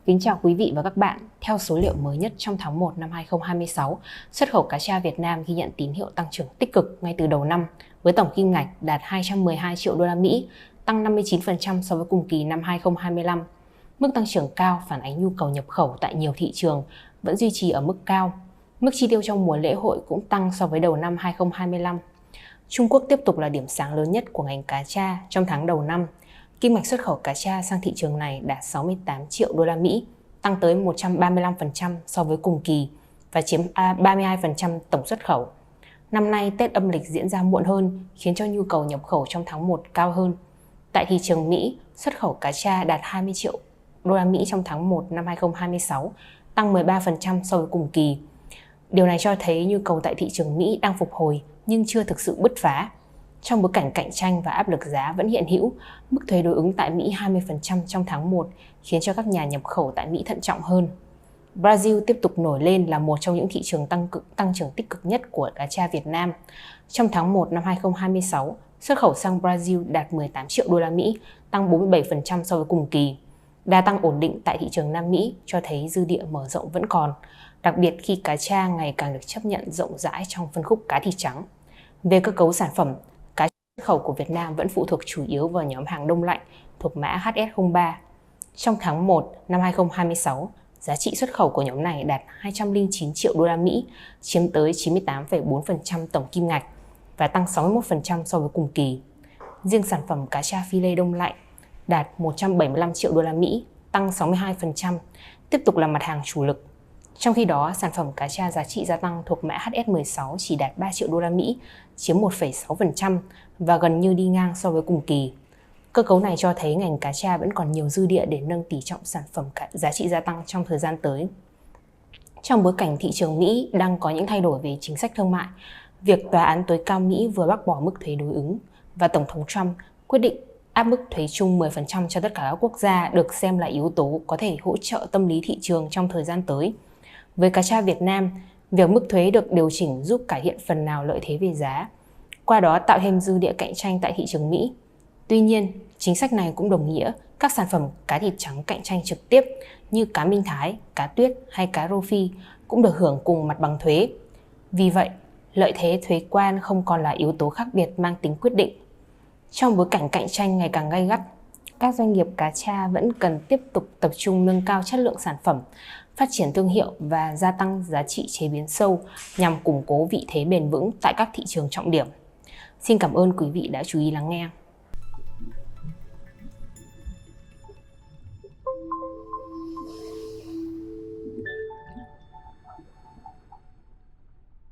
Kính chào quý vị và các bạn. Theo số liệu mới nhất trong tháng 1 năm 2026, xuất khẩu cá tra Việt Nam ghi nhận tín hiệu tăng trưởng tích cực ngay từ đầu năm, với tổng kim ngạch đạt 212 triệu đô la Mỹ, tăng 59% so với cùng kỳ năm 2025. Mức tăng trưởng cao phản ánh nhu cầu nhập khẩu tại nhiều thị trường vẫn duy trì ở mức cao. Mức chi tiêu trong mùa lễ hội cũng tăng so với đầu năm 2025. Trung Quốc tiếp tục là điểm sáng lớn nhất của ngành cá tra trong tháng đầu năm. Kim ngạch xuất khẩu cá tra sang thị trường này đạt 68 triệu đô la Mỹ, tăng tới 135% so với cùng kỳ và chiếm 32% tổng xuất khẩu. Năm nay Tết âm lịch diễn ra muộn hơn, khiến cho nhu cầu nhập khẩu trong tháng 1 cao hơn. Tại thị trường Mỹ, xuất khẩu cá tra đạt 20 triệu đô la Mỹ trong tháng 1 năm 2026, tăng 13% so với cùng kỳ. Điều này cho thấy nhu cầu tại thị trường Mỹ đang phục hồi nhưng chưa thực sự bứt phá. Trong bối cảnh cạnh tranh và áp lực giá vẫn hiện hữu, mức thuế đối ứng tại Mỹ 20% trong tháng 1 khiến cho các nhà nhập khẩu tại Mỹ thận trọng hơn. Brazil tiếp tục nổi lên là một trong những thị trường tăng trưởng tích cực nhất của cá tra Việt Nam. Trong tháng 1 năm 2026, xuất khẩu sang Brazil đạt 18 triệu đô la Mỹ, tăng 47% so với cùng kỳ. Đà tăng ổn định tại thị trường Nam Mỹ cho thấy dư địa mở rộng vẫn còn, đặc biệt khi cá tra ngày càng được chấp nhận rộng rãi trong phân khúc cá thịt trắng. Về cơ cấu sản phẩm, cá xuất khẩu của Việt Nam vẫn phụ thuộc chủ yếu vào nhóm hàng đông lạnh thuộc mã HS03. Trong tháng 1 năm 2026, giá trị xuất khẩu của nhóm này đạt 209 triệu đô la Mỹ, chiếm tới 98,4% tổng kim ngạch và tăng 61% so với cùng kỳ. Riêng sản phẩm cá tra phi lê đông lạnh đạt 175 triệu đô la Mỹ, tăng 62%, tiếp tục là mặt hàng chủ lực. Trong khi đó, sản phẩm cá tra giá trị gia tăng thuộc mã HS16 chỉ đạt 3 triệu đô la Mỹ, chiếm 1,6% và gần như đi ngang so với cùng kỳ. Cơ cấu này cho thấy ngành cá tra vẫn còn nhiều dư địa để nâng tỷ trọng sản phẩm giá trị gia tăng trong thời gian tới. Trong bối cảnh thị trường Mỹ đang có những thay đổi về chính sách thương mại, việc Tòa án tối cao Mỹ vừa bác bỏ mức thuế đối ứng và Tổng thống Trump quyết định áp mức thuế chung 10% cho tất cả các quốc gia được xem là yếu tố có thể hỗ trợ tâm lý thị trường trong thời gian tới. Với cá tra Việt Nam, việc mức thuế được điều chỉnh giúp cải thiện phần nào lợi thế về giá, qua đó tạo thêm dư địa cạnh tranh tại thị trường Mỹ. Tuy nhiên, chính sách này cũng đồng nghĩa các sản phẩm cá thịt trắng cạnh tranh trực tiếp như cá Minh Thái, cá tuyết hay cá rô phi cũng được hưởng cùng mặt bằng thuế. Vì vậy, lợi thế thuế quan không còn là yếu tố khác biệt mang tính quyết định. Trong bối cảnh cạnh tranh ngày càng gay gắt, các doanh nghiệp cá tra vẫn cần tiếp tục tập trung nâng cao chất lượng sản phẩm, phát triển thương hiệu và gia tăng giá trị chế biến sâu nhằm củng cố vị thế bền vững tại các thị trường trọng điểm. Xin cảm ơn quý vị đã chú ý lắng nghe.